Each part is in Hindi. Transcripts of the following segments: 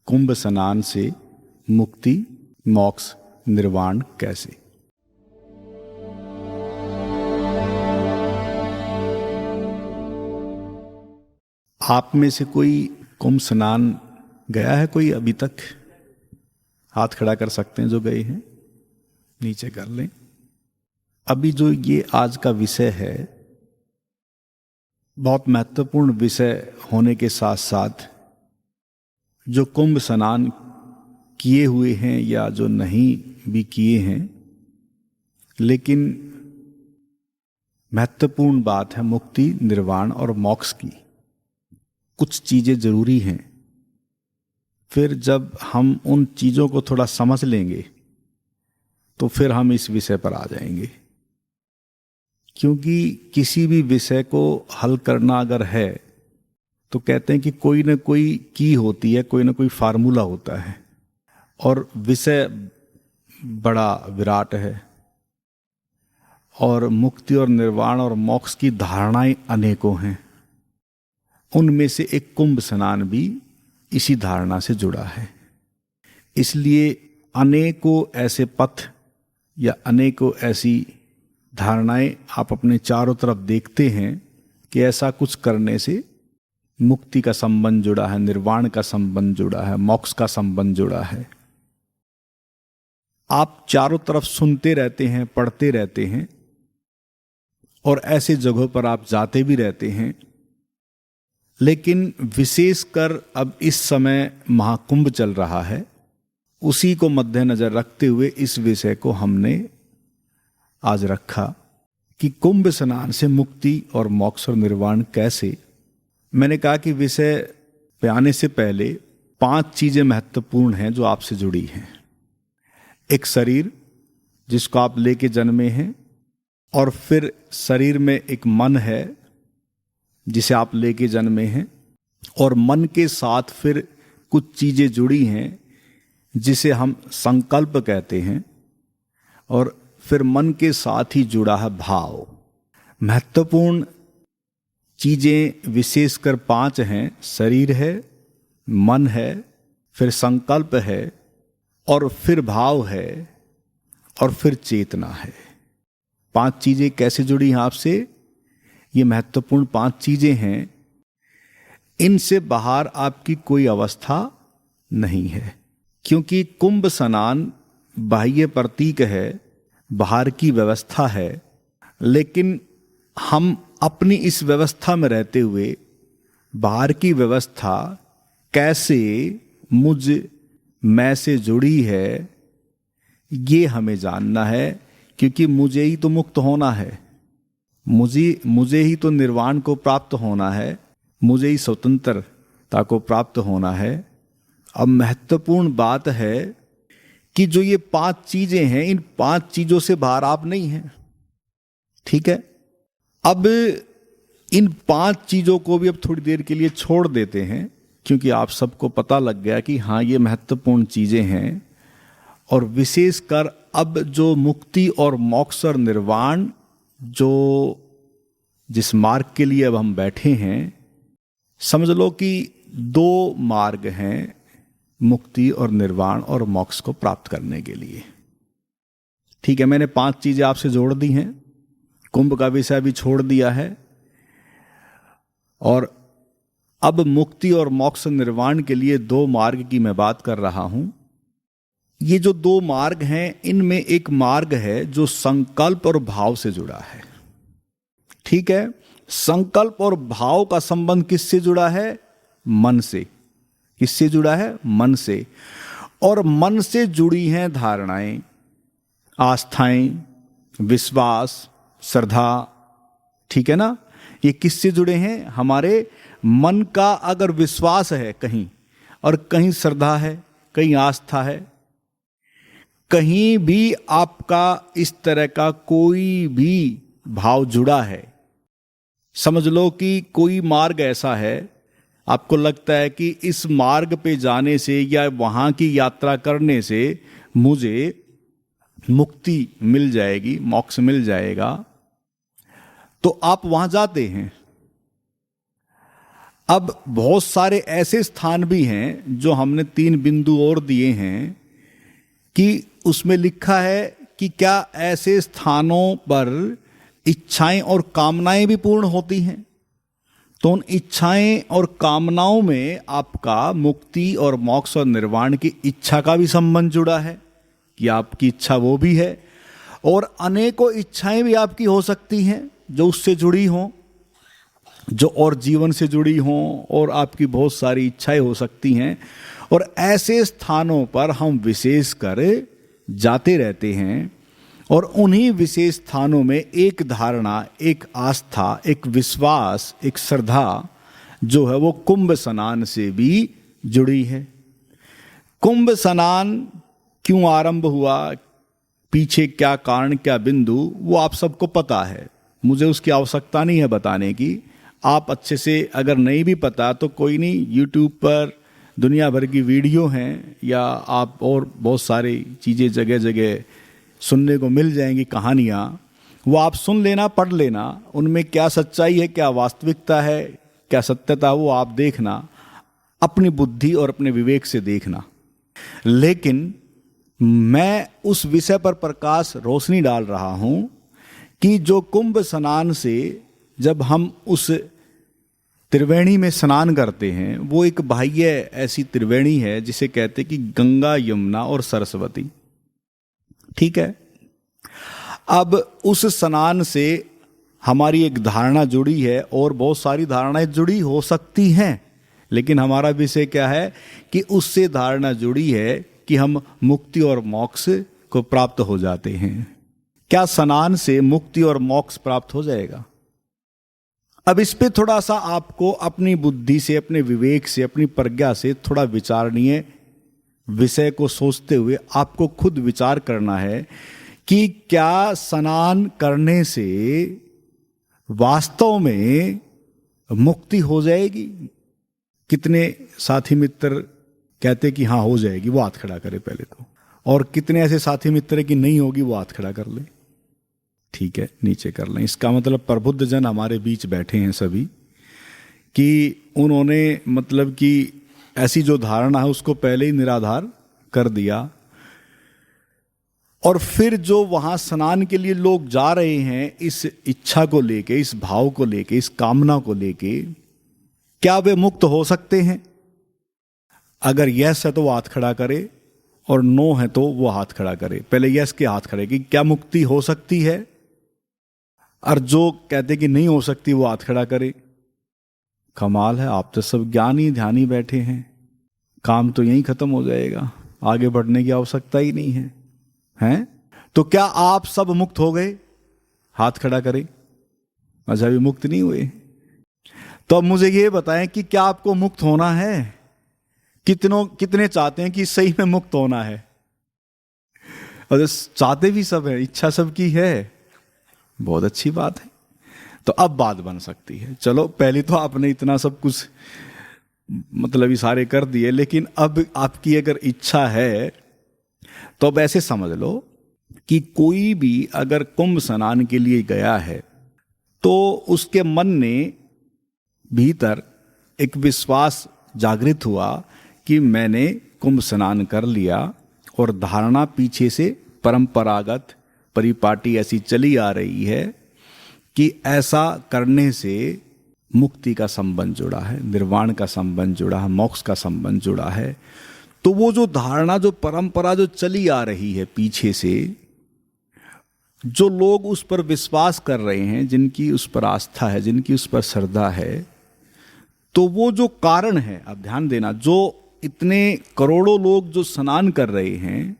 कुंभ स्नान से मुक्ति, मोक्ष, निर्वाण कैसे। आप में से कोई कुंभ स्नान गया है कोई अभी तक? हाथ खड़ा कर सकते हैं जो गए हैं, नीचे कर लें। अभी जो ये आज का विषय है बहुत महत्वपूर्ण विषय होने के साथ साथ जो कुंभ स्नान किए हुए हैं या जो नहीं भी किए हैं, लेकिन महत्वपूर्ण बात है मुक्ति, निर्वाण और मोक्ष की। कुछ चीजें जरूरी हैं। फिर जब हम उन चीजों को थोड़ा समझ लेंगे तो फिर हम इस विषय पर आ जाएंगे। क्योंकि किसी भी विषय को हल करना अगर है तो कहते हैं कि कोई ना कोई की होती है, कोई ना कोई फार्मूला होता है, और विषय बड़ा विराट है और मुक्ति और निर्वाण और मोक्ष की धारणाएं अनेकों हैं। उनमें से एक कुंभ स्नान भी इसी धारणा से जुड़ा है। इसलिए अनेकों ऐसे पथ या अनेकों ऐसी धारणाएं आप अपने चारों तरफ देखते हैं कि ऐसा कुछ करने से मुक्ति का संबंध जुड़ा है, निर्वाण का संबंध जुड़ा है, मोक्ष का संबंध जुड़ा है। आप चारों तरफ सुनते रहते हैं, पढ़ते रहते हैं और ऐसे जगहों पर आप जाते भी रहते हैं। लेकिन विशेषकर अब इस समय महाकुंभ चल रहा है, उसी को मद्देनजर रखते हुए इस विषय को हमने आज रखा कि कुंभ स्नान से मुक्ति और मोक्ष और निर्वाण कैसे। मैंने कहा कि विषय पे आने से पहले 5 चीजें महत्वपूर्ण हैं जो आपसे जुड़ी हैं। एक शरीर जिसको आप लेके जन्मे हैं, और फिर शरीर में एक मन है जिसे आप लेके जन्मे हैं, और मन के साथ फिर कुछ चीजें जुड़ी हैं जिसे हम संकल्प कहते हैं, और फिर मन के साथ ही जुड़ा है भाव। महत्वपूर्ण चीजें विशेषकर 5 हैं। शरीर है, मन है, फिर संकल्प है, और फिर भाव है, और फिर चेतना है। 5 चीजें कैसे जुड़ी हैं आपसे? ये महत्वपूर्ण 5 चीजें हैं। इनसे बाहर आपकी कोई अवस्था नहीं है, क्योंकि कुंभ स्नान बाह्य प्रतीक है, बाहर की व्यवस्था है। लेकिन हम अपनी इस व्यवस्था में रहते हुए बाहर की व्यवस्था कैसे मैं से जुड़ी है, ये हमें जानना है। क्योंकि मुझे ही तो मुक्त होना है, मुझे ही तो निर्वाण को प्राप्त होना है, मुझे ही स्वतंत्रता को प्राप्त होना है। अब महत्वपूर्ण बात है कि जो ये 5 चीजें हैं, इन 5 चीजों से बाहर आप नहीं हैं। ठीक है, अब इन 5 चीजों को भी अब थोड़ी देर के लिए छोड़ देते हैं, क्योंकि आप सबको पता लग गया कि हाँ ये महत्वपूर्ण चीजें हैं। और विशेषकर अब जो मुक्ति और मोक्ष और निर्वाण, जो जिस मार्ग के लिए अब हम बैठे हैं, समझ लो कि 2 मार्ग हैं मुक्ति और निर्वाण और मोक्ष को प्राप्त करने के लिए। ठीक है, मैंने 5 चीजें आपसे जोड़ दी हैं, कुंभ का विषय भी छोड़ दिया है, और अब मुक्ति और मोक्ष निर्वाण के लिए 2 मार्ग की मैं बात कर रहा हूं। ये जो 2 मार्ग हैं, इनमें एक मार्ग है जो संकल्प और भाव से जुड़ा है। ठीक है, संकल्प और भाव का संबंध किससे जुड़ा है? मन से। किससे जुड़ा है? मन से। और मन से जुड़ी हैं धारणाएं, आस्थाएं, विश्वास, श्रद्धा। ठीक है ना, ये किससे जुड़े हैं? हमारे मन का अगर विश्वास है कहीं, और कहीं श्रद्धा है, कहीं आस्था है, कहीं भी आपका इस तरह का कोई भी भाव जुड़ा है, समझ लो कि कोई मार्ग ऐसा है, आपको लगता है कि इस मार्ग पे जाने से या वहां की यात्रा करने से मुझे मुक्ति मिल जाएगी, मोक्ष मिल जाएगा, तो आप वहां जाते हैं। अब बहुत सारे ऐसे स्थान भी हैं जो हमने 3 बिंदु और दिए हैं कि उसमें लिखा है कि क्या ऐसे स्थानों पर इच्छाएं और कामनाएं भी पूर्ण होती हैं। तो उन इच्छाएं और कामनाओं में आपका मुक्ति और मोक्ष और निर्वाण की इच्छा का भी संबंध जुड़ा है कि आपकी इच्छा वो भी है, और अनेकों इच्छाएं भी आपकी हो सकती हैं जो उससे जुड़ी हों, जो और जीवन से जुड़ी हों, और आपकी बहुत सारी इच्छाएं हो सकती हैं। और ऐसे स्थानों पर हम विशेष कर जाते रहते हैं, और उन्हीं विशेष स्थानों में एक धारणा, एक आस्था, एक विश्वास, एक श्रद्धा जो है वो कुंभ स्नान से भी जुड़ी है। कुंभ स्नान क्यों आरंभ हुआ, पीछे क्या कारण, क्या बिंदु, वो आप सबको पता है, मुझे उसकी आवश्यकता नहीं है बताने की। आप अच्छे से अगर नहीं भी पता तो कोई नहीं, यूट्यूब पर दुनिया भर की वीडियो हैं, या आप और बहुत सारी चीज़ें जगह जगह सुनने को मिल जाएंगी, कहानियाँ, वो आप सुन लेना, पढ़ लेना, उनमें क्या सच्चाई है, क्या वास्तविकता है, क्या सत्यता, वो आप देखना, अपनी बुद्धि और अपने विवेक से देखना। लेकिन मैं उस विषय पर प्रकाश रोशनी डाल रहा हूं कि जो कुंभ स्नान से जब हम उस त्रिवेणी में स्नान करते हैं, वो एक बाह्य ऐसी त्रिवेणी है जिसे कहते हैं कि गंगा, यमुना और सरस्वती, ठीक है। अब उस स्नान से हमारी एक धारणा जुड़ी है, और बहुत सारी धारणाएं जुड़ी हो सकती हैं, लेकिन हमारा विषय क्या है कि उससे धारणा जुड़ी है कि हम मुक्ति और मोक्ष को प्राप्त हो जाते हैं। क्या स्नान से मुक्ति और मोक्ष प्राप्त हो जाएगा? अब इस पे थोड़ा सा आपको अपनी बुद्धि से, अपने विवेक से, अपनी प्रज्ञा से थोड़ा विचारणीय विषय को सोचते हुए आपको खुद विचार करना है कि क्या स्नान करने से वास्तव में मुक्ति हो जाएगी? कितने साथी मित्र कहते कि हाँ हो जाएगी, वो हाथ खड़ा करे पहले तो। और कितने ऐसे साथी मित्र कि नहीं होगी, वो हाथ खड़ा कर ले। ठीक है, नीचे कर लें। इसका मतलब प्रबुद्ध जन हमारे बीच बैठे हैं सभी, कि उन्होंने मतलब कि ऐसी जो धारणा है उसको पहले ही निराधार कर दिया। और फिर जो वहां स्नान के लिए लोग जा रहे हैं, इस इच्छा को लेके, इस भाव को लेके, इस कामना को लेके, क्या वे मुक्त हो सकते हैं? अगर यस है तो वो हाथ खड़ा करे, और नो है तो वो हाथ खड़ा करे। पहले यस के हाथ खड़े कि क्या मुक्ति हो सकती है, और जो कहते कि नहीं हो सकती वो हाथ खड़ा करे। कमाल है, आप तो सब ज्ञानी ध्यानी बैठे हैं, काम तो यहीं खत्म हो जाएगा, आगे बढ़ने की आवश्यकता ही नहीं है, हैं? तो क्या आप सब मुक्त हो गए? हाथ खड़ा करें। अच्छा, अभी मुक्त नहीं हुए? तो अब मुझे ये बताएं कि क्या आपको मुक्त होना है? कितने चाहते हैं कि सही में मुक्त होना है? और चाहते भी सब है, इच्छा सबकी है, बहुत अच्छी बात है। तो अब बात बन सकती है। चलो, पहले तो आपने इतना सब कुछ मतलब इशारे कर दिए, लेकिन अब आपकी अगर इच्छा है तो अब ऐसे समझ लो कि कोई भी अगर कुंभ स्नान के लिए गया है तो उसके मन ने भीतर एक विश्वास जागृत हुआ कि मैंने कुंभ स्नान कर लिया, और धारणा पीछे से परंपरागत परिपाटी ऐसी चली आ रही है कि ऐसा करने से मुक्ति का संबंध जुड़ा है, निर्वाण का संबंध जुड़ा है, मोक्ष का संबंध जुड़ा है। तो वो जो धारणा, जो परंपरा जो चली आ रही है पीछे से, जो लोग उस पर विश्वास कर रहे हैं, जिनकी उस पर आस्था है, जिनकी उस पर श्रद्धा है, तो वो जो कारण है, अब ध्यान देना, जो इतने करोड़ों लोग जो स्नान कर रहे हैं,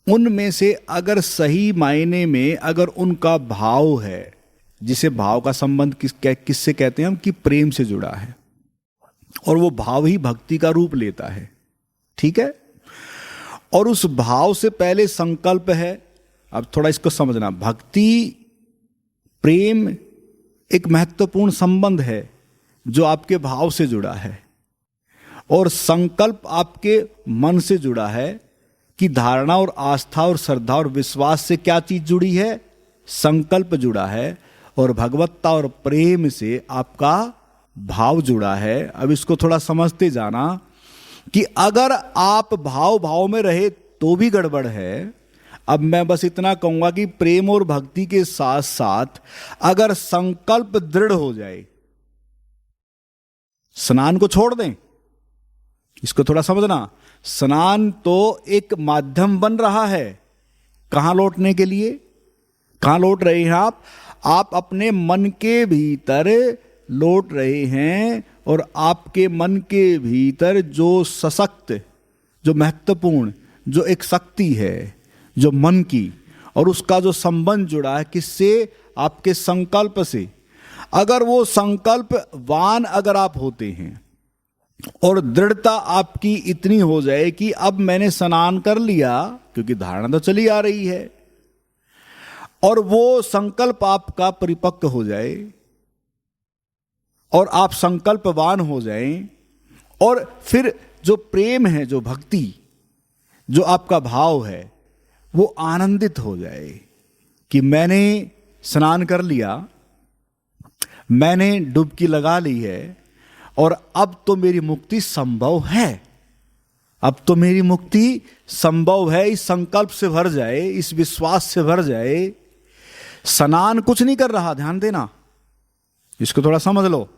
उनमें से अगर सही मायने में अगर उनका भाव है, जिसे भाव का संबंध किससे कहते हैं हम, कि प्रेम से जुड़ा है, और वो भाव ही भक्ति का रूप लेता है, ठीक है। और उस भाव से पहले संकल्प है। अब थोड़ा इसको समझना, भक्ति प्रेम एक महत्वपूर्ण संबंध है जो आपके भाव से जुड़ा है, और संकल्प आपके मन से जुड़ा है कि धारणा और आस्था और श्रद्धा और विश्वास से क्या चीज जुड़ी है, संकल्प जुड़ा है, और भगवत्ता और प्रेम से आपका भाव जुड़ा है। अब इसको थोड़ा समझते जाना कि अगर आप भाव भाव में रहे तो भी गड़बड़ है। अब मैं बस इतना कहूंगा कि प्रेम और भक्ति के साथ साथ अगर संकल्प दृढ़ हो जाए, स्नान को छोड़ दें, इसको थोड़ा समझना। स्नान तो एक माध्यम बन रहा है कहां लौटने के लिए। कहां लौट रहे हैं आप अपने मन के भीतर लौट रहे हैं, और आपके मन के भीतर जो सशक्त, जो महत्वपूर्ण, जो एक शक्ति है जो मन की, और उसका जो संबंध जुड़ा है किससे, आपके संकल्प से। अगर वो संकल्पवान अगर आप होते हैं और दृढ़ता आपकी इतनी हो जाए कि अब मैंने स्नान कर लिया, क्योंकि धारणा तो चली आ रही है, और वो संकल्प आपका परिपक्व हो जाए और आप संकल्पवान हो जाएं, और फिर जो प्रेम है, जो भक्ति, जो आपका भाव है, वो आनंदित हो जाए कि मैंने स्नान कर लिया, मैंने डुबकी लगा ली है, और अब तो मेरी मुक्ति संभव है। अब तो मेरी मुक्ति संभव है। इस संकल्प से भर जाए, इस विश्वास से भर जाए। स्नान कुछ नहीं कर रहा, ध्यान देना, इसको थोड़ा समझ लो।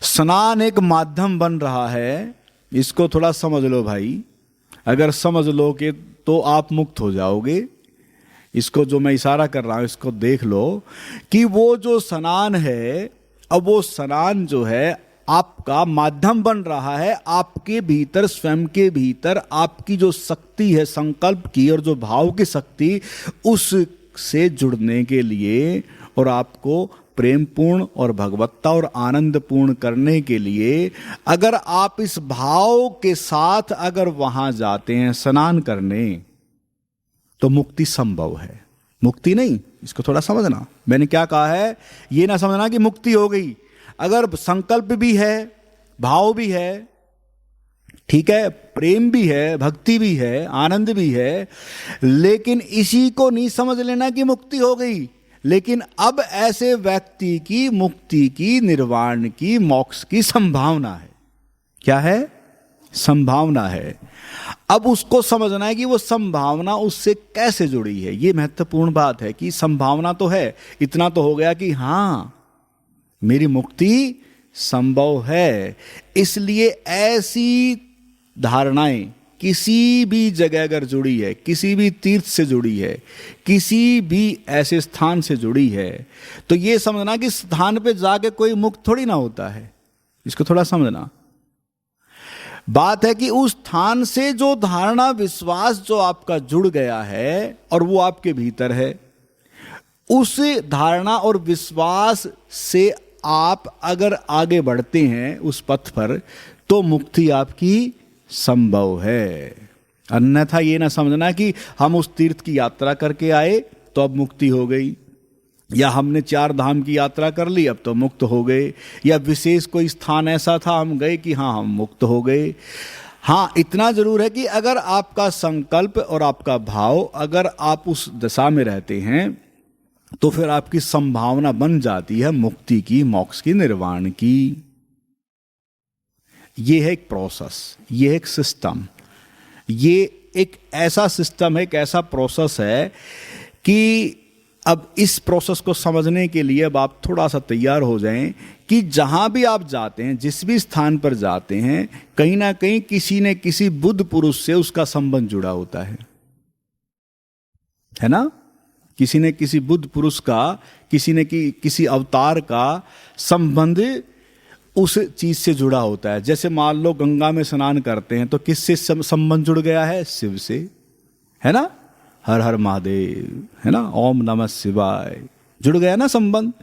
स्नान एक माध्यम बन रहा है, इसको थोड़ा समझ लो भाई। अगर समझ लो कि तो आप मुक्त हो जाओगे। इसको जो मैं इशारा कर रहा हूं इसको देख लो कि वो जो स्नान है, अब वो स्नान जो है आपका माध्यम बन रहा है आपके भीतर, स्वयं के भीतर आपकी जो शक्ति है संकल्प की और जो भाव की शक्ति, उससे जुड़ने के लिए और आपको प्रेमपूर्ण और भगवत्ता और आनंदपूर्ण करने के लिए। अगर आप इस भाव के साथ अगर वहां जाते हैं स्नान करने, तो मुक्ति संभव है। मुक्ति नहीं, इसको थोड़ा समझना। मैंने क्या कहा है, ये ना समझना कि मुक्ति हो गई। अगर संकल्प भी है, भाव भी है, ठीक है, प्रेम भी है, भक्ति भी है, आनंद भी है, लेकिन इसी को नहीं समझ लेना कि मुक्ति हो गई। लेकिन अब ऐसे व्यक्ति की मुक्ति की, निर्वाण की, मोक्ष की संभावना है। क्या है? संभावना है। अब उसको समझना है कि वो संभावना उससे कैसे जुड़ी है। ये महत्वपूर्ण बात है कि संभावना तो है, इतना तो हो गया कि हां मेरी मुक्ति संभव है। इसलिए ऐसी धारणाएं किसी भी जगह अगर जुड़ी है, किसी भी तीर्थ से जुड़ी है, किसी भी ऐसे स्थान से जुड़ी है, तो ये समझना कि स्थान पे जाके कोई मुक्त थोड़ी ना होता है। इसको थोड़ा समझना। बात है कि उस स्थान से जो धारणा, विश्वास जो आपका जुड़ गया है और वो आपके भीतर है, उस धारणा और विश्वास से आप अगर आगे बढ़ते हैं उस पथ पर, तो मुक्ति आपकी संभव है। अन्यथा ये ना समझना कि हम उस तीर्थ की यात्रा करके आए तो अब मुक्ति हो गई, या हमने 4 धाम की यात्रा कर ली अब तो मुक्त हो गए, या विशेष कोई स्थान ऐसा था हम गए कि हाँ हम मुक्त हो गए। हाँ, इतना जरूर है कि अगर आपका संकल्प और आपका भाव, अगर आप उस दशा में रहते हैं, तो फिर आपकी संभावना बन जाती है मुक्ति की, मोक्ष की, निर्वाण की। ये है एक प्रोसेस, ये है एक सिस्टम, ये एक ऐसा सिस्टम है, एक ऐसा प्रोसेस है कि अब इस प्रोसेस को समझने के लिए अब आप थोड़ा सा तैयार हो जाएं कि जहां भी आप जाते हैं, जिस भी स्थान पर जाते हैं, कहीं ना कहीं किसी न किसी बुद्ध पुरुष से उसका संबंध जुड़ा होता है ना? किसी न किसी बुद्ध पुरुष का, किसी अवतार का संबंध उस चीज से जुड़ा होता है। जैसे मान लो गंगा में स्नान करते हैं तो किससे संबंध जुड़ गया है? शिव से, है ना? हर हर महादेव, है ना? ओम नमः शिवाय, जुड़ गया ना संबंध।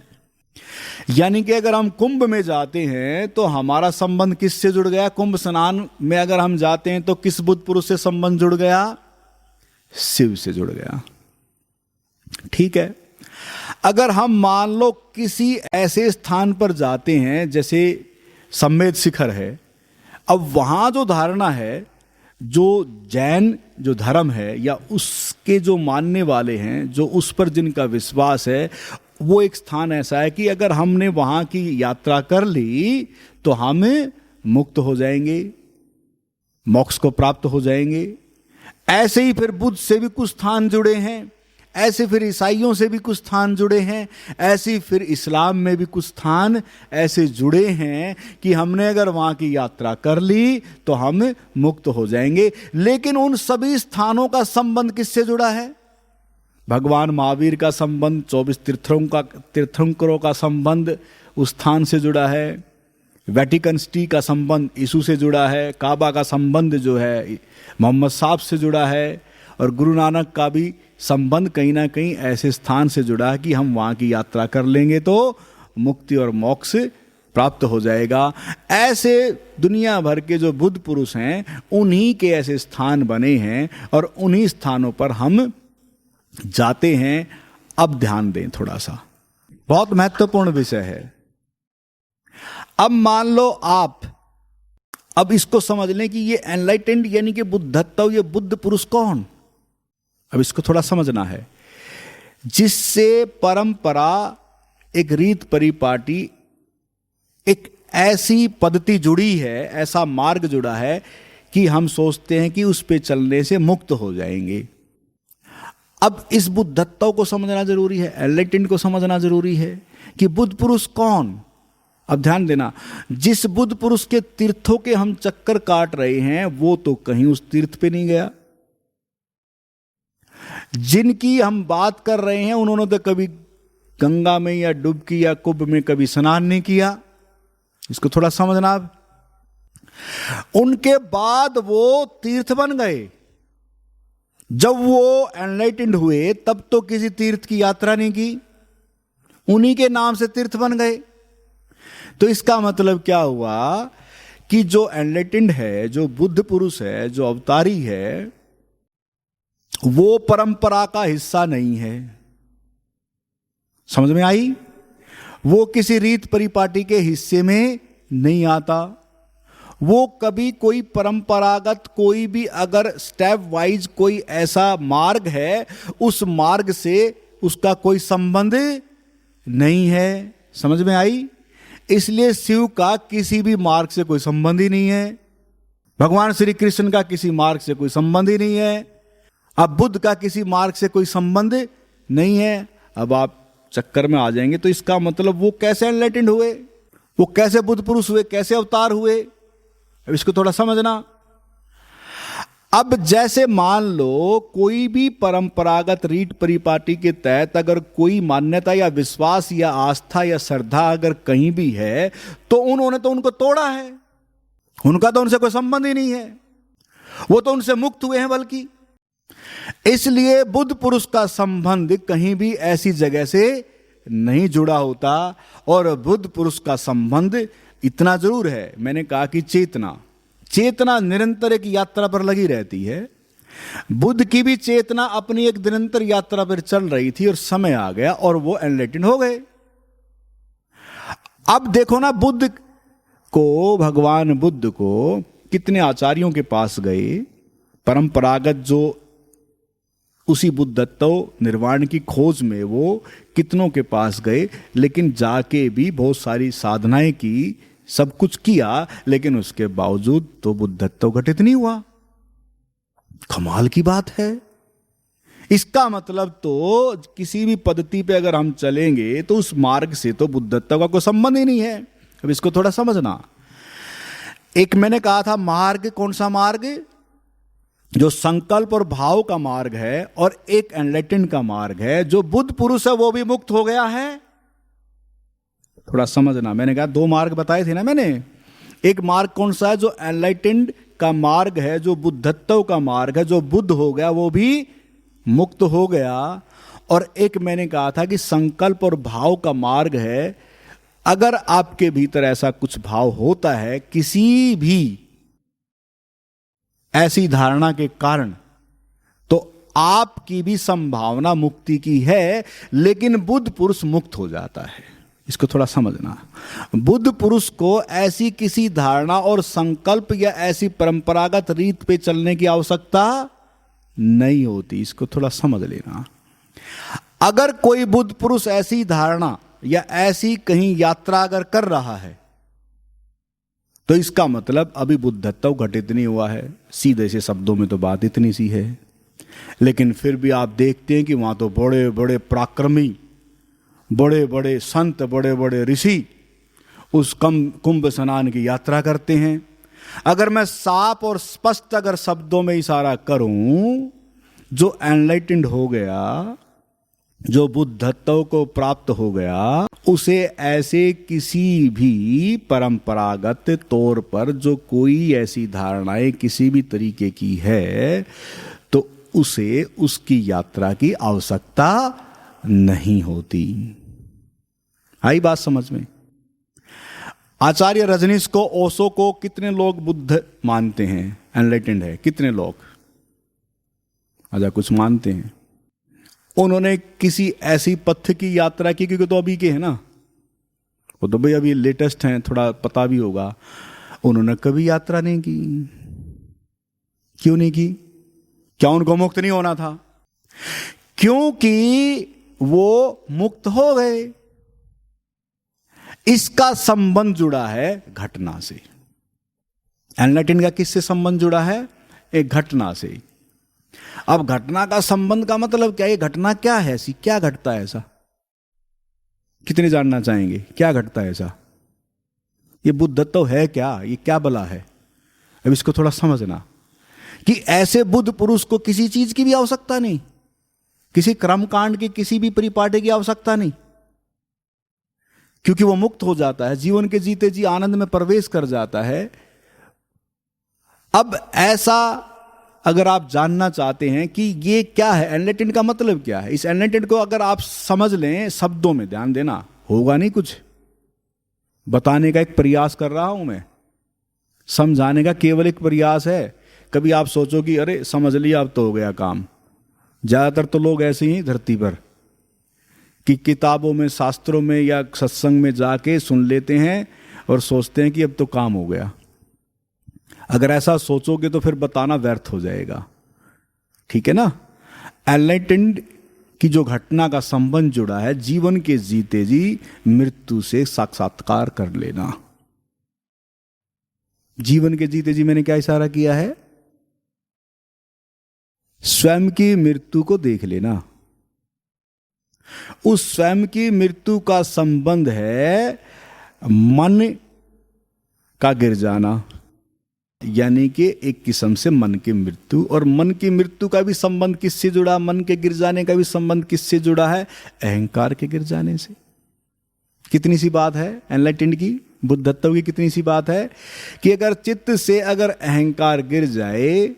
यानी कि अगर हम कुंभ में जाते हैं तो हमारा संबंध किससे जुड़ गया? कुंभ स्नान में अगर हम जाते हैं तो किस बुद्ध पुरुष से संबंध जुड़ गया? शिव से जुड़ गया। ठीक है। अगर हम मान लो किसी ऐसे स्थान पर जाते हैं जैसे सम्मेद शिखर है, अब वहां जो धारणा है, जो जैन जो धर्म है या उसके जो मानने वाले हैं, जो उस पर जिनका विश्वास है, वो एक स्थान ऐसा है कि अगर हमने वहां की यात्रा कर ली तो हम मुक्त हो जाएंगे, मोक्ष को प्राप्त हो जाएंगे। ऐसे ही फिर बुद्ध से भी कुछ स्थान जुड़े हैं, ऐसे फिर ईसाइयों से भी कुछ स्थान जुड़े हैं, ऐसे फिर इस्लाम में भी कुछ स्थान ऐसे जुड़े हैं कि हमने अगर वहां की यात्रा कर ली तो हम मुक्त हो जाएंगे। लेकिन उन सभी स्थानों का संबंध किससे जुड़ा है? भगवान महावीर का संबंध, 24 तीर्थंकरों का संबंध उस स्थान से जुड़ा है, वेटिकन सिटी का संबंध यीशु से जुड़ा है, काबा का संबंध जो है मोहम्मद साहब से जुड़ा है, और गुरु नानक का भी संबंध कहीं ना कहीं ऐसे स्थान से जुड़ा है कि हम वहाँ की यात्रा कर लेंगे तो मुक्ति और मोक्ष प्राप्त हो जाएगा। ऐसे दुनिया भर के जो बुद्ध पुरुष हैं उन्हीं के ऐसे स्थान बने हैं और उन्हीं स्थानों पर हम जाते हैं। अब ध्यान दें थोड़ा सा, बहुत महत्वपूर्ण विषय है। अब मान लो आप अब इसको समझ लें कि ये एनलाइटेंड यानी कि बुद्धत्व, ये बुद्ध पुरुष कौन? अब इसको थोड़ा समझना है। जिससे परंपरा, एक रीत परिपाटी, एक ऐसी पद्धति जुड़ी है, ऐसा मार्ग जुड़ा है कि हम सोचते हैं कि उस पे चलने से मुक्त हो जाएंगे। अब इस बुद्धत्व को समझना जरूरी है, एनलाइटेंड को समझना जरूरी है कि बुद्ध पुरुष कौन। अब ध्यान देना, जिस बुद्ध पुरुष के तीर्थों के हम चक्कर काट रहे हैं वो तो कहीं उस तीर्थ पे नहीं गया। जिनकी हम बात कर रहे हैं उन्होंने तो कभी गंगा में या डुबकी या कुंभ में कभी स्नान नहीं किया। इसको थोड़ा समझना। अब उनके बाद वो तीर्थ बन गए। जब वो एनलाइटेंड हुए तब तो किसी तीर्थ की यात्रा नहीं की, उन्हीं के नाम से तीर्थ बन गए। तो इसका मतलब क्या हुआ कि जो एनलाइटेंड है, जो बुद्ध पुरुष है, जो अवतारी है, वो परंपरा का हिस्सा नहीं है। समझ में आई? वो किसी रीत परिपाटी के हिस्से में नहीं आता। वो कभी कोई परंपरागत, कोई भी अगर स्टेप वाइज कोई ऐसा मार्ग है, उस मार्ग से उसका कोई संबंध नहीं है। समझ में आई? इसलिए शिव का किसी भी मार्ग से कोई संबंध ही नहीं है, भगवान श्री कृष्ण का किसी मार्ग से कोई संबंध ही नहीं है, अब बुद्ध का किसी मार्ग से कोई संबंध नहीं है। अब आप चक्कर में आ जाएंगे तो इसका मतलब वो कैसे एनलाइटेंड हुए, वो कैसे बुद्ध पुरुष हुए, कैसे अवतार हुए? अब इसको थोड़ा समझना। अब जैसे मान लो कोई भी परंपरागत रीत परिपाटी के तहत अगर कोई मान्यता या विश्वास या आस्था या श्रद्धा अगर कहीं भी है तो उन्होंने तो उनको तोड़ा है, उनका तो उनसे कोई संबंध ही नहीं है, वो तो उनसे मुक्त हुए हैं। बल्कि इसलिए बुद्ध पुरुष का संबंध कहीं भी ऐसी जगह से नहीं जुड़ा होता। और बुद्ध पुरुष का संबंध इतना जरूर है, मैंने कहा कि चेतना निरंतर एक यात्रा पर लगी रहती है। बुद्ध की भी चेतना अपनी एक निरंतर यात्रा पर चल रही थी और समय आ गया और वो एनलाइटेंड हो गए। अब देखो ना, बुद्ध को, भगवान बुद्ध को कितने आचार्यों के पास गए, परंपरागत जो उसी बुद्धत्व निर्वाण की खोज में वो कितनों के पास गए, लेकिन जाके भी बहुत सारी साधनाएं की, सब कुछ किया, लेकिन उसके बावजूद तो बुद्धत्व घटित नहीं हुआ। कमाल की बात है। इसका मतलब तो किसी भी पद्धति पे अगर हम चलेंगे तो उस मार्ग से तो बुद्धत्व का कोई संबंध ही नहीं है। अब इसको थोड़ा समझना। एक मैंने कहा था मार्ग, कौन सा मार्ग? जो संकल्प और भाव का मार्ग है, और एक एनलाइटेंड का मार्ग है। जो बुद्ध पुरुष है वो भी मुक्त हो गया है। थोड़ा समझना, मैंने कहा दो मार्ग बताए थे ना मैंने। एक मार्ग कौन सा है? जो एनलाइटेंड का मार्ग है, जो बुद्धत्व का मार्ग है, जो बुद्ध हो गया वो भी मुक्त हो गया। और एक मैंने कहा था कि संकल्प और भाव का मार्ग है। अगर आपके भीतर ऐसा कुछ भाव होता है किसी भी ऐसी धारणा के कारण, तो आपकी भी संभावना मुक्ति की है, लेकिन बुद्ध पुरुष मुक्त हो जाता है। इसको थोड़ा समझना। बुद्ध पुरुष को ऐसी किसी धारणा और संकल्प या ऐसी परंपरागत रीत पे चलने की आवश्यकता नहीं होती। इसको थोड़ा समझ लेना। अगर कोई बुद्ध पुरुष ऐसी धारणा या ऐसी कहीं यात्रा अगर कर रहा है तो इसका मतलब अभी बुद्धत्व घटित नहीं हुआ है। सीधे से शब्दों में तो बात इतनी सी है, लेकिन फिर भी आप देखते हैं कि वहां तो बड़े बड़े पराक्रमी, बड़े बड़े संत, बड़े बड़े ऋषि उस कुंभ स्नान की यात्रा करते हैं। अगर मैं साफ और स्पष्ट अगर शब्दों में इशारा करूं, जो एनलाइटेंड हो गया, जो बुद्धत्व को प्राप्त हो गया, उसे ऐसे किसी भी परंपरागत तौर पर जो कोई ऐसी धारणाएं किसी भी तरीके की है तो उसे उसकी यात्रा की आवश्यकता नहीं होती। आई बात समझ में? आचार्य रजनीश को, ओशो को कितने लोग बुद्ध मानते हैं, एनलाइटेंड है? कितने लोग? अच्छा, कुछ मानते हैं। उन्होंने किसी ऐसी पथ की यात्रा की, क्योंकि तो अभी के हैं ना, वो तो भाई अभी लेटेस्ट हैं, थोड़ा पता भी होगा। उन्होंने कभी यात्रा नहीं की। क्यों नहीं की? क्या उनको मुक्त नहीं होना था? क्योंकि वो मुक्त हो गए। इसका संबंध जुड़ा है घटना से। एनलाइटेंड का किससे संबंध जुड़ा है? एक घटना से। अब घटना का संबंध का मतलब क्या? ये घटना क्या है ऐसी? क्या घटता है ऐसा? कितने जानना चाहेंगे क्या घटता है ऐसा? ये बुद्धत्व है क्या? ये क्या बला है? अब इसको थोड़ा समझना कि ऐसे बुद्ध पुरुष को किसी चीज की भी आवश्यकता नहीं, किसी कर्मकांड की, किसी भी परिपाटी की आवश्यकता नहीं, क्योंकि वो मुक्त हो जाता है, जीवन के जीते जी आनंद में प्रवेश कर जाता है। अब ऐसा अगर आप जानना चाहते हैं कि ये क्या है, एनलाइटेंड का मतलब क्या है, इस एनलाइटेंड को अगर आप समझ लें शब्दों में, ध्यान देना, होगा नहीं कुछ बताने का, एक प्रयास कर रहा हूं मैं, समझाने का केवल एक प्रयास है। कभी आप सोचो कि अरे समझ लिया अब तो हो गया काम। ज्यादातर तो लोग ऐसे ही धरती पर कि किताबों में, शास्त्रों में या सत्संग में जाके सुन लेते हैं और सोचते हैं कि अब तो काम हो गया। अगर ऐसा सोचोगे तो फिर बताना व्यर्थ हो जाएगा, ठीक है ना? एनलाइटेंड की जो घटना का संबंध जुड़ा है, जीवन के जीते जी मृत्यु से साक्षात्कार कर लेना। जीवन के जीते जी मैंने क्या इशारा किया है? स्वयं की मृत्यु को देख लेना। उस स्वयं की मृत्यु का संबंध है मन का गिर जाना, यानी कि एक किस्म से मन की मृत्यु। और मन की मृत्यु का भी संबंध किससे जुड़ा? मन के गिर जाने का भी संबंध किससे जुड़ा है? अहंकार के गिर जाने से। कितनी सी बात है एनलाइटेंड की, बुद्धत्व की कितनी सी बात है कि अगर चित्त से अगर अहंकार गिर जाए,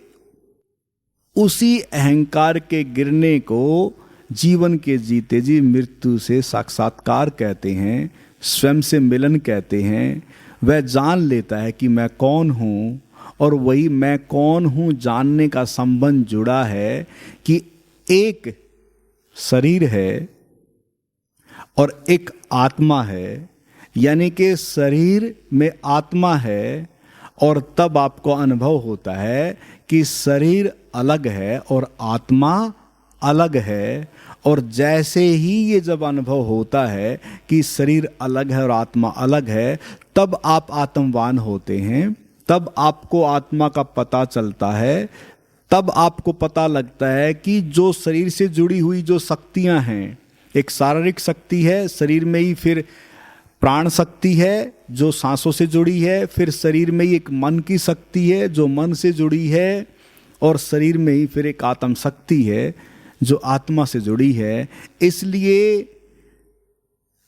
उसी अहंकार के गिरने को जीवन के जीते जी मृत्यु से साक्षात्कार कहते हैं, स्वयं से मिलन कहते हैं। वह जान लेता है कि मैं कौन हूं, और वही मैं कौन हूं जानने का संबंध जुड़ा है कि एक शरीर है और एक आत्मा है, यानी कि शरीर में आत्मा है। और तब आपको अनुभव होता है कि शरीर अलग है और आत्मा अलग है। और जैसे ही ये जब अनुभव होता है कि शरीर अलग है और आत्मा अलग है, तब आप आत्मवान होते हैं, तब आपको आत्मा का पता चलता है, तब आपको पता लगता है कि जो शरीर से जुड़ी हुई जो शक्तियां हैं, एक शारीरिक शक्ति है शरीर में ही, फिर प्राण शक्ति है जो सांसों से जुड़ी है, फिर शरीर में ही एक मन की शक्ति है जो मन से जुड़ी है, और शरीर में ही फिर एक आत्म शक्ति है जो आत्मा से जुड़ी है। इसलिए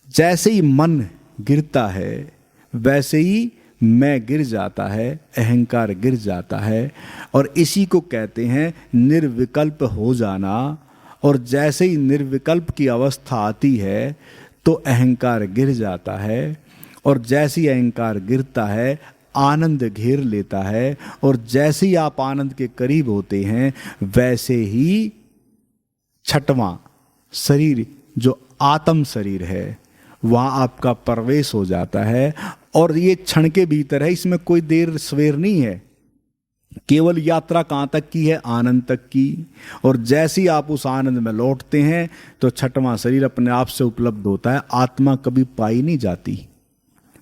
जैसे ही मन गिरता है वैसे ही मैं गिर जाता है, अहंकार गिर जाता है, और इसी को कहते हैं निर्विकल्प हो जाना। और जैसे ही निर्विकल्प की अवस्था आती है तो अहंकार गिर जाता है, और जैसे ही अहंकार गिरता है आनंद घेर लेता है, और जैसे ही आप आनंद के करीब होते हैं वैसे ही छठवां शरीर जो आत्म शरीर है वहां आपका प्रवेश हो जाता है। और ये क्षण के भीतर है, इसमें कोई देर सवेर नहीं है। केवल यात्रा कहाँ तक की है? आनंद तक की। और जैसे ही आप उस आनंद में लौटते हैं तो छठवां शरीर अपने आप से उपलब्ध होता है। आत्मा कभी पाई नहीं जाती,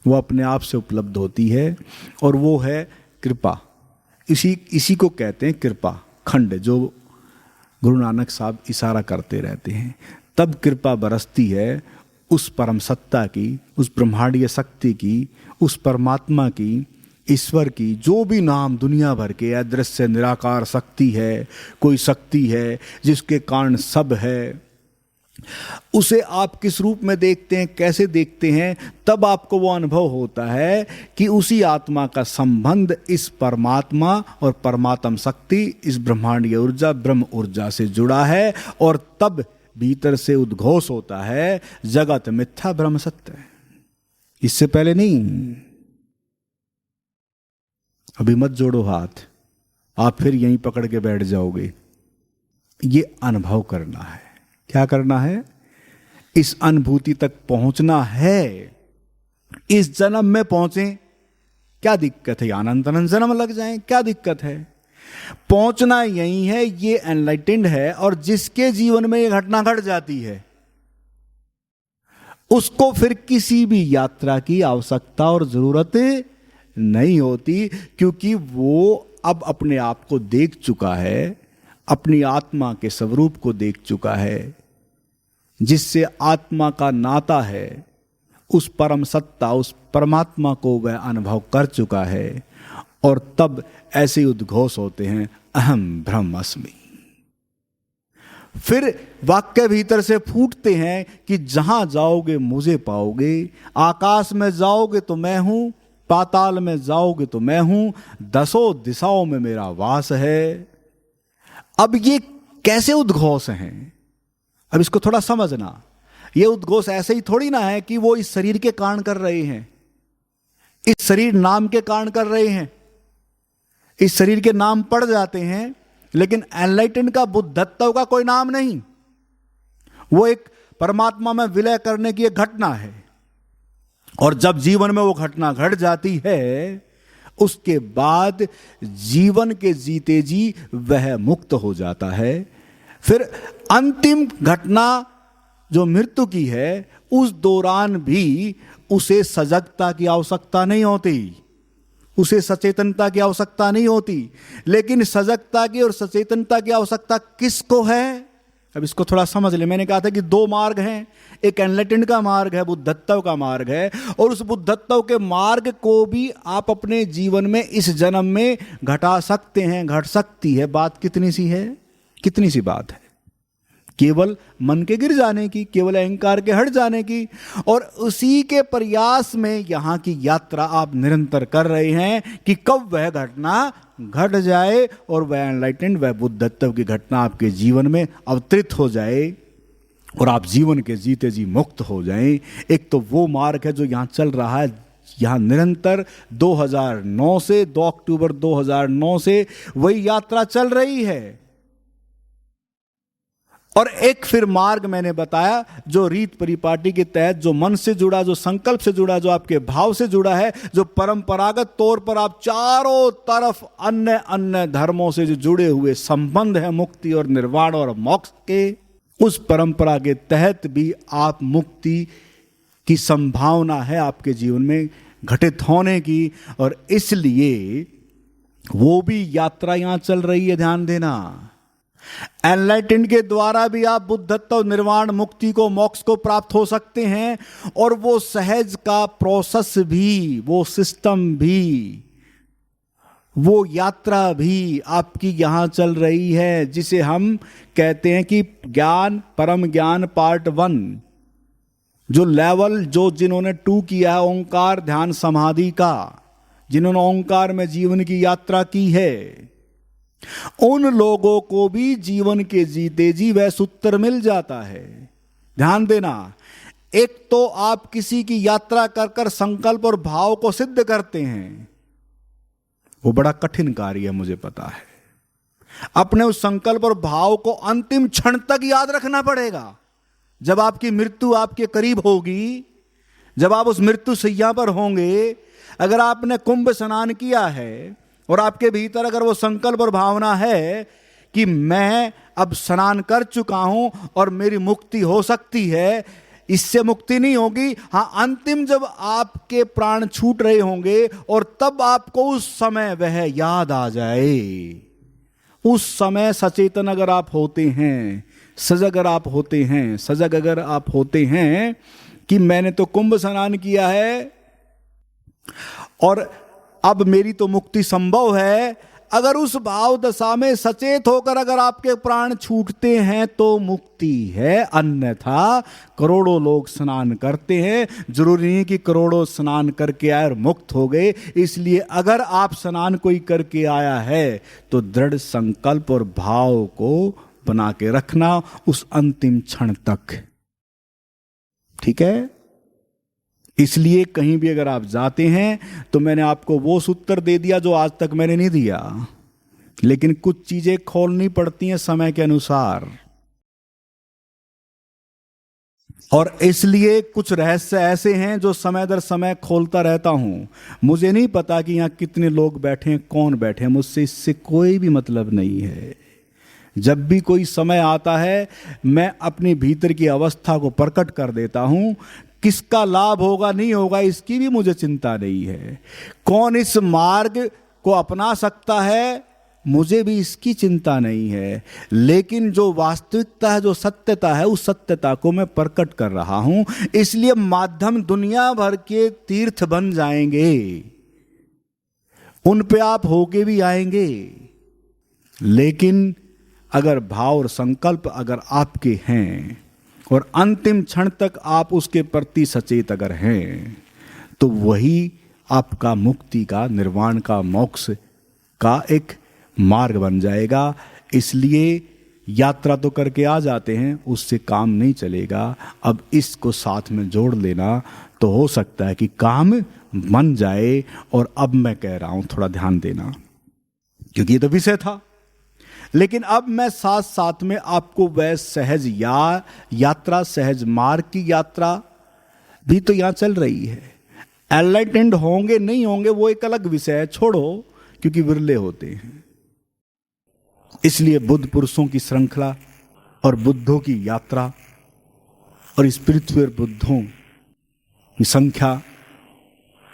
वो अपने आप से उपलब्ध होती है, और वो है कृपा। इसी को कहते हैं कृपा खंड, जो गुरु नानक साहब इशारा करते रहते हैं। तब कृपा बरसती है उस परम सत्ता की, उस ब्रह्मांडीय शक्ति की, उस परमात्मा की, ईश्वर की, जो भी नाम दुनिया भर के अदृश्य निराकार शक्ति है, कोई शक्ति है जिसके कारण सब है, उसे आप किस रूप में देखते हैं, कैसे देखते हैं, तब आपको वो अनुभव होता है कि उसी आत्मा का संबंध इस परमात्मा और परमात्म शक्ति, इस ब्रह्मांडीय ऊर्जा, ब्रह्म ऊर्जा से जुड़ा है। और तब भीतर से उद्घोष होता है, जगत मिथ्या ब्रह्म सत्य है। इससे पहले नहीं। अभी मत जोड़ो हाथ, आप फिर यहीं पकड़ के बैठ जाओगे। ये अनुभव करना है। क्या करना है? इस अनुभूति तक पहुंचना है। इस जन्म में पहुंचे, क्या दिक्कत है? अनंत अनंत जन्म लग जाएं, क्या दिक्कत है? पहुंचना यही है। ये एनलाइटेंड है, और जिसके जीवन में ये घटना घट जाती है उसको फिर किसी भी यात्रा की आवश्यकता और जरूरत नहीं होती, क्योंकि वो अब अपने आप को देख चुका है, अपनी आत्मा के स्वरूप को देख चुका है, जिससे आत्मा का नाता है, उस परम सत्ता, उस परमात्मा को वह अनुभव कर चुका है। और तब ऐसे उद्घोष होते हैं, अहम ब्रह्मास्मि। फिर वाक्य भीतर से फूटते हैं कि जहां जाओगे मुझे पाओगे, आकाश में जाओगे तो मैं हूं, पाताल में जाओगे तो मैं हूं, दसों दिशाओं में मेरा वास है। अब ये कैसे उद्घोष हैं? अब इसको थोड़ा समझना। ये उद्घोष ऐसे ही थोड़ी ना है कि वो इस शरीर के कारण कर रहे हैं, इस शरीर नाम के कारण कर रहे हैं। इस शरीर के नाम पड़ जाते हैं, लेकिन एनलाइटेंड का, बुद्धत्व का कोई नाम नहीं। वो एक परमात्मा में विलय करने की एक घटना है। और जब जीवन में वो घटना घट जाती है, उसके बाद जीवन के जीते जी वह मुक्त हो जाता है। फिर अंतिम घटना जो मृत्यु की है, उस दौरान भी उसे सजगता की आवश्यकता नहीं होती, उसे सचेतनता की आवश्यकता नहीं होती। लेकिन सजगता की और सचेतनता की आवश्यकता किसको है? अब इसको थोड़ा समझ ले। मैंने कहा था कि दो मार्ग हैं, एक एनलाइटेंड का मार्ग है, बुद्धत्व का मार्ग है। और उस बुद्धत्व के मार्ग को भी आप अपने जीवन में इस जन्म में घटा सकते हैं, घट सकती है। बात कितनी सी है? कितनी सी बात है? केवल मन के गिर जाने की, केवल अहंकार के हट जाने की। और उसी के प्रयास में यहां की यात्रा आप निरंतर कर रहे हैं कि कब वह घटना घट जाए और वह एनलाइटेंड, वह बुद्धत्व की घटना आपके जीवन में अवतरित हो जाए और आप जीवन के जीते जी मुक्त हो जाएं। एक तो वो मार्ग है जो यहां चल रहा है, यहां निरंतर 2009 से 2 अक्टूबर 2009 से वही यात्रा चल रही है। और एक फिर मार्ग मैंने बताया जो रीत परिपाटी के तहत, जो मन से जुड़ा, जो संकल्प से जुड़ा, जो आपके भाव से जुड़ा है, जो परंपरागत तौर पर आप चारों तरफ अन्य अन्य धर्मों से जो जुड़े हुए संबंध है मुक्ति और निर्वाण और मोक्ष के, उस परंपरा के तहत भी आप मुक्ति की संभावना है आपके जीवन में घटित होने की। और इसलिए वो भी यात्रा यहां चल रही है, ध्यान देना। एनलाइटेंड के द्वारा भी आप बुद्धत्व, निर्वाण, मुक्ति को, मोक्ष को प्राप्त हो सकते हैं। और वो सहज का प्रोसेस भी, वो सिस्टम भी, वो यात्रा भी आपकी यहां चल रही है, जिसे हम कहते हैं कि ज्ञान, परम ज्ञान पार्ट 1, जो लेवल जो जिन्होंने 2 किया है ओंकार ध्यान समाधि का, जिन्होंने ओंकार में जीवन की यात्रा की है, उन लोगों को भी जीवन के जीते जी वह सूत्र मिल जाता है। ध्यान देना, एक तो आप किसी की यात्रा कर कर संकल्प और भाव को सिद्ध करते हैं, वो बड़ा कठिन कार्य है, मुझे पता है। अपने उस संकल्प और भाव को अंतिम क्षण तक याद रखना पड़ेगा। जब आपकी मृत्यु आपके करीब होगी, जब आप उस मृत्यु सैया पर होंगे, अगर आपने कुंभ स्नान किया है और आपके भीतर अगर वो संकल्प और भावना है कि मैं अब स्नान कर चुका हूं और मेरी मुक्ति हो सकती है, इससे मुक्ति नहीं होगी। हाँ, अंतिम जब आपके प्राण छूट रहे होंगे और तब आपको उस समय वह याद आ जाए, उस समय सचेतन अगर आप होते हैं, सजग अगर आप होते हैं कि मैंने तो कुंभ स्नान किया है और अब मेरी तो मुक्ति संभव है, अगर उस भाव दशा में सचेत होकर अगर आपके प्राण छूटते हैं तो मुक्ति है। अन्यथा करोड़ों लोग स्नान करते हैं, जरूरी नहीं कि करोड़ों स्नान करके आए और मुक्त हो गए। इसलिए अगर आप स्नान कोई करके आया है तो दृढ़ संकल्प और भाव को बना के रखना उस अंतिम क्षण तक, ठीक है। इसलिए कहीं भी अगर आप जाते हैं तो मैंने आपको वो सूत्र दे दिया जो आज तक मैंने नहीं दिया, लेकिन कुछ चीजें खोलनी पड़ती हैं समय के अनुसार, और इसलिए कुछ रहस्य ऐसे हैं जो समय दर समय खोलता रहता हूं। मुझे नहीं पता कि यहां कितने लोग बैठे हैं, कौन बैठे हैं, मुझसे इससे कोई भी मतलब नहीं है। जब भी कोई समय आता है मैं अपने भीतर की अवस्था को प्रकट कर देता हूं। किसका लाभ होगा नहीं होगा इसकी भी मुझे चिंता नहीं है, कौन इस मार्ग को अपना सकता है मुझे भी इसकी चिंता नहीं है, लेकिन जो वास्तविकता है, जो सत्यता है, उस सत्यता को मैं प्रकट कर रहा हूं। इसलिए माध्यम दुनिया भर के तीर्थ बन जाएंगे, उन पे आप होके भी आएंगे, लेकिन अगर भाव और संकल्प अगर आपके हैं और अंतिम क्षण तक आप उसके प्रति सचेत अगर हैं तो वही आपका मुक्ति का, निर्वाण का, मोक्ष का एक मार्ग बन जाएगा। इसलिए यात्रा तो करके आ जाते हैं, उससे काम नहीं चलेगा। अब इसको साथ में जोड़ लेना तो हो सकता है कि काम बन जाए। और अब मैं कह रहा हूं थोड़ा ध्यान देना, क्योंकि ये तो विषय था, लेकिन अब मैं साथ साथ में आपको वह सहज यात्रा, सहज मार्ग की यात्रा भी तो यहां चल रही है। एनलाइटेंड होंगे नहीं होंगे वो एक अलग विषय है, छोड़ो, क्योंकि विरले होते हैं। इसलिए बुद्ध पुरुषों की श्रृंखला और बुद्धों की यात्रा और इस पृथ्वी और बुद्धों की संख्या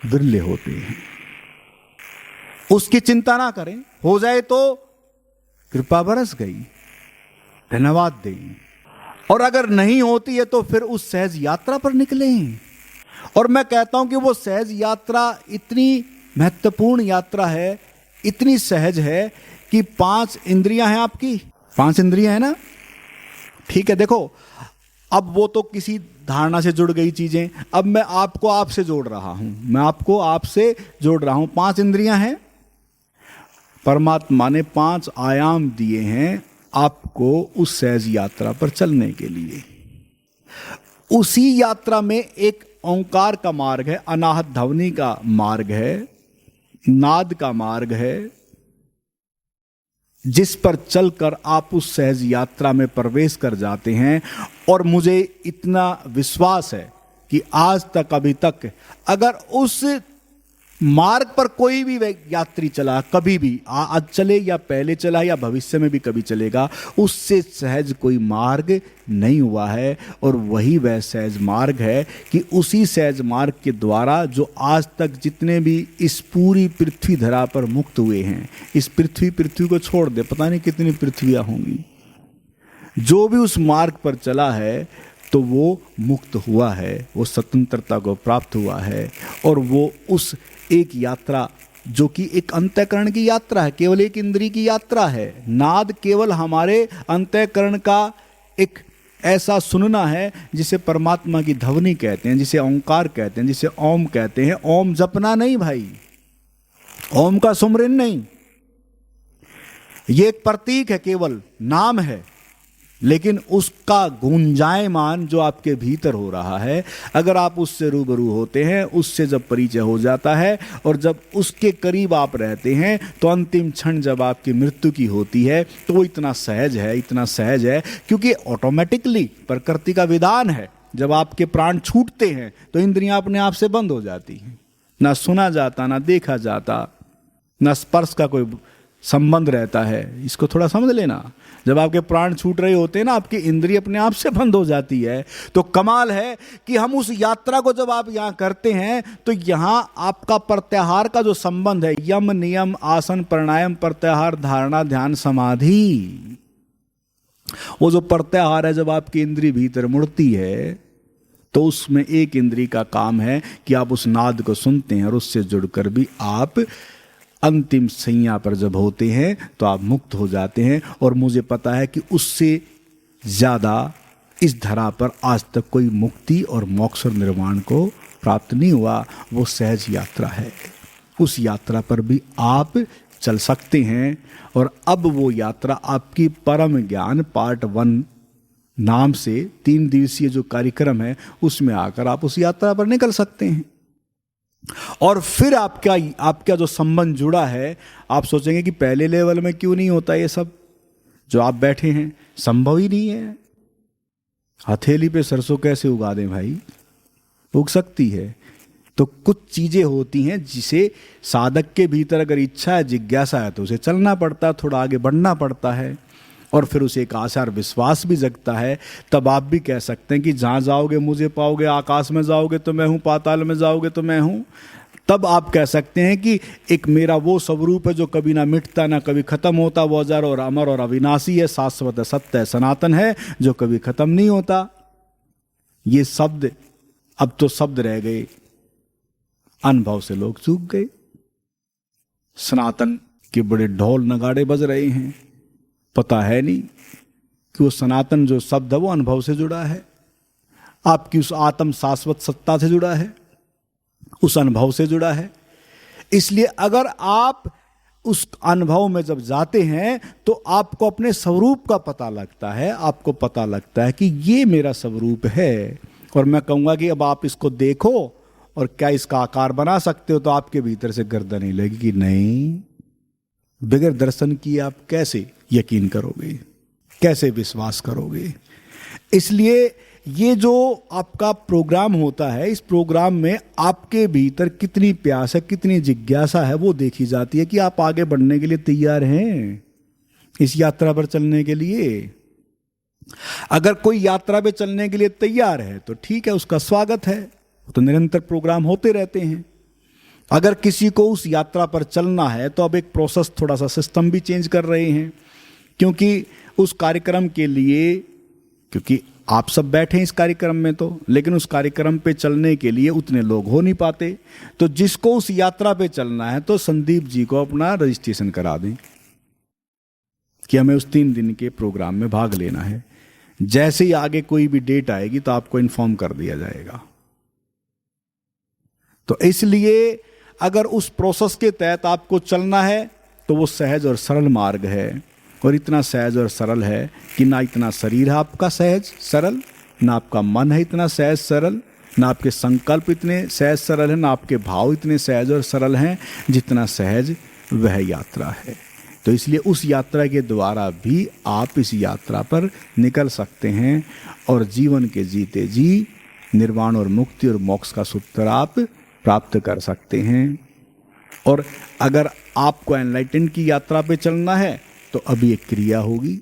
विरले होते हैं। उसकी चिंता ना करें, हो जाए तो कृपा बरस गई, धन्यवाद दें, और अगर नहीं होती है तो फिर उस सहज यात्रा पर निकलें। और मैं कहता हूं कि वो सहज यात्रा इतनी महत्वपूर्ण यात्रा है, इतनी सहज है कि 5 इंद्रियां हैं आपकी, 5 इंद्रियां हैं ना, ठीक है। देखो अब वो तो किसी धारणा से जुड़ गई चीजें, अब मैं आपको आपसे जोड़ रहा हूं, मैं आपको आपसे जोड़ रहा हूं। 5 इंद्रियां हैं, परमात्मा ने 5 आयाम दिए हैं आपको उस सहज यात्रा पर चलने के लिए। उसी यात्रा में एक ओंकार का मार्ग है, अनाहत ध्वनि का मार्ग है, नाद का मार्ग है, जिस पर चलकर आप उस सहज यात्रा में प्रवेश कर जाते हैं। और मुझे इतना विश्वास है कि आज तक, अभी तक अगर उस मार्ग पर कोई भी यात्री चला, कभी भी, आज चले या पहले चला या भविष्य में भी कभी चलेगा, उससे सहज कोई मार्ग नहीं हुआ है। और वही वह सहज मार्ग है कि उसी सहज मार्ग के द्वारा जो आज तक जितने भी इस पूरी पृथ्वी धरा पर मुक्त हुए हैं, इस पृथ्वी को छोड़ दे, पता नहीं कितनी पृथ्वियां होंगी, जो भी उस मार्ग पर चला है तो वो मुक्त हुआ है, वो स्वतंत्रता को प्राप्त हुआ है। और वो उस एक यात्रा जो कि एक अंतःकरण की यात्रा है, केवल एक इंद्री की यात्रा है। नाद केवल हमारे अंतःकरण का एक ऐसा सुनना है जिसे परमात्मा की ध्वनि कहते हैं, जिसे ओंकार कहते हैं, जिसे ओम कहते हैं। ओम जपना नहीं भाई, ओम का सुमरन नहीं, ये एक प्रतीक है, केवल नाम है, लेकिन उसका गुंजायमान जो आपके भीतर हो रहा है, अगर आप उससे रूबरू होते हैं, उससे जब परिचय हो जाता है और जब उसके करीब आप रहते हैं, तो अंतिम क्षण जब आपकी मृत्यु की होती है तो वो इतना सहज है, इतना सहज है, क्योंकि ऑटोमेटिकली प्रकृति का विधान है, जब आपके प्राण छूटते हैं तो इंद्रियां अपने आप से बंद हो जाती हैं, ना सुना जाता, ना देखा जाता, न स्पर्श का कोई संबंध रहता है। इसको थोड़ा समझ लेना। जब आपके प्राण छूट रहे होते हैं ना, आपकी इंद्रिय अपने आप से बंद हो जाती है। तो कमाल है कि हम उस यात्रा को जब आप यहां करते हैं तो यहां आपका प्रत्याहार का जो संबंध है, यम नियम आसन प्राणायाम प्रत्याहार धारणा ध्यान समाधि, वो जो प्रत्याहार है, जब आपकी इंद्रिय भीतर मुड़ती है तो उसमें एक इंद्रिय का काम है कि आप उस नाद को सुनते हैं और उससे जुड़कर भी आप अंतिम सैया पर जब होते हैं तो आप मुक्त हो जाते हैं। और मुझे पता है कि उससे ज्यादा इस धरा पर आज तक कोई मुक्ति और मोक्ष और निर्वाण को प्राप्त नहीं हुआ। वो सहज यात्रा है। उस यात्रा पर भी आप चल सकते हैं। और अब वो यात्रा आपकी परम ज्ञान पार्ट 1 नाम से 3 दिवसीय जो कार्यक्रम है उसमें आकर आप उस यात्रा पर निकल सकते हैं। और फिर आपका जो संबंध जुड़ा है, आप सोचेंगे कि पहले लेवल में क्यों नहीं होता ये सब जो आप बैठे हैं, संभव ही नहीं है। हथेली पे सरसों कैसे उगा दें भाई, उग सकती है। तो कुछ चीजें होती हैं जिसे साधक के भीतर अगर इच्छा है, जिज्ञासा है, तो उसे चलना पड़ता है, थोड़ा आगे बढ़ना पड़ता है और फिर उसे एक आशा और विश्वास भी जगता है। तब आप भी कह सकते हैं कि जहां जाओगे मुझे पाओगे, आकाश में जाओगे तो मैं हूं, पाताल में जाओगे तो मैं हूं। तब आप कह सकते हैं कि एक मेरा वो स्वरूप है जो कभी ना मिटता ना कभी खत्म होता, वो अजर और अमर और अविनाशी है, शाश्वत है, सत्य है, सनातन है, जो कभी खत्म नहीं होता। ये शब्द अब तो शब्द रह गए, अनुभव से लोग चूक गए। सनातन के बड़े ढोल नगाड़े बज रहे हैं, पता है नहीं कि वो सनातन जो शब्द है वो अनुभव से जुड़ा है, आपकी उस आत्म शाश्वत सत्ता से जुड़ा है, उस अनुभव से जुड़ा है। इसलिए अगर आप उस अनुभव में जब जाते हैं तो आपको अपने स्वरूप का पता लगता है। आपको पता लगता है कि ये मेरा स्वरूप है। और मैं कहूंगा कि अब आप इसको देखो और क्या इसका आकार बना सकते हो, तो आपके भीतर से गर्दन नहीं लगेगी कि नहीं, बगैर दर्शन किए आप कैसे यकीन करोगे, कैसे विश्वास करोगे। इसलिए ये जो आपका प्रोग्राम होता है, इस प्रोग्राम में आपके भीतर कितनी प्यास है, कितनी जिज्ञासा है, वो देखी जाती है कि आप आगे बढ़ने के लिए तैयार हैं, इस यात्रा पर चलने के लिए। अगर कोई यात्रा पे चलने के लिए तैयार है तो ठीक है, उसका स्वागत है, तो निरंतर प्रोग्राम होते रहते हैं। अगर किसी को उस यात्रा पर चलना है तो अब एक प्रोसेस, थोड़ा सा सिस्टम भी चेंज कर रहे हैं, क्योंकि उस कार्यक्रम के लिए, क्योंकि आप सब बैठे हैं इस कार्यक्रम में तो, लेकिन उस कार्यक्रम पे चलने के लिए उतने लोग हो नहीं पाते। तो जिसको उस यात्रा पे चलना है तो संदीप जी को अपना रजिस्ट्रेशन करा दें कि हमें उस 3 दिन के प्रोग्राम में भाग लेना है। जैसे ही आगे कोई भी डेट आएगी तो आपको इन्फॉर्म कर दिया जाएगा। तो इसलिए अगर उस प्रोसेस के तहत आपको चलना है तो वो सहज और सरल मार्ग है। और इतना सहज और सरल है कि ना इतना शरीर है आपका सहज सरल, ना आपका मन है इतना सहज सरल, ना आपके संकल्प इतने सहज सरल हैं, ना आपके भाव इतने सहज और सरल हैं जितना सहज वह यात्रा है। तो इसलिए उस यात्रा के द्वारा भी आप इस यात्रा पर निकल सकते हैं और जीवन के जीते जी निर्वाण और मुक्ति और मोक्ष का सूत्र आप प्राप्त कर सकते हैं। और अगर आपको एनलाइटन की यात्रा पे चलना है तो अभी एक क्रिया होगी,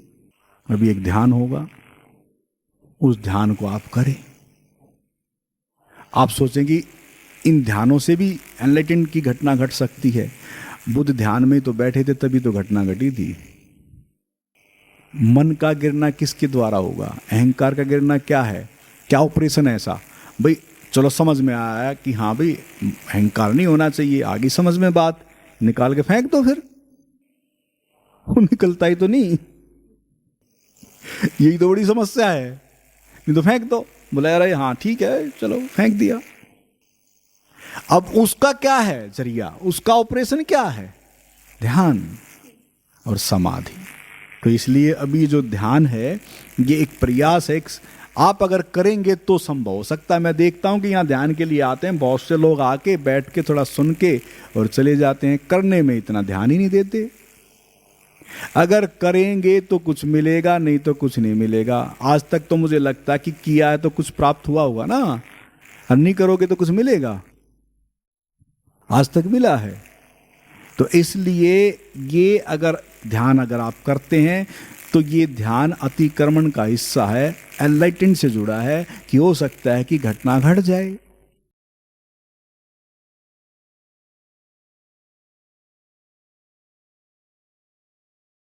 अभी एक ध्यान होगा, उस ध्यान को आप करें। आप सोचेंगे इन ध्यानों से भी एनलाइटन की घटना घट सकती है। बुद्ध ध्यान में तो बैठे थे तभी तो घटना घटी थी। मन का गिरना किसके द्वारा होगा, अहंकार का गिरना क्या है, क्या ऑपरेशन है ऐसा। भाई चलो समझ में आया कि हाँ भाई अहंकार नहीं होना चाहिए, आगे समझ में बात, निकाल के फेंक दो, फिर वो निकलता ही तो नहीं, यही तो बड़ी समस्या है। नहीं तो फेंक दो, बोला अरे हाँ ठीक है चलो फेंक दिया। अब उसका क्या है जरिया, उसका ऑपरेशन क्या है, ध्यान और समाधि। तो इसलिए अभी जो ध्यान है ये एक प्रयास है, आप अगर करेंगे तो संभव हो सकता है। मैं देखता हूं कि यहाँ ध्यान के लिए आते हैं बहुत से लोग, आके बैठ के थोड़ा सुन के और चले जाते हैं, करने में इतना ध्यान ही नहीं देते। अगर करेंगे तो कुछ मिलेगा, नहीं तो कुछ नहीं मिलेगा। आज तक तो मुझे लगता है कि किया है तो कुछ प्राप्त हुआ होगा ना, और नहीं करोगे तो कुछ मिलेगा। आज तक मिला है, तो इसलिए ये अगर ध्यान अगर आप करते हैं तो ये ध्यान अतिक्रमण का हिस्सा है, एनलाइटमेंट से जुड़ा है कि हो सकता है कि घटना घट जाए।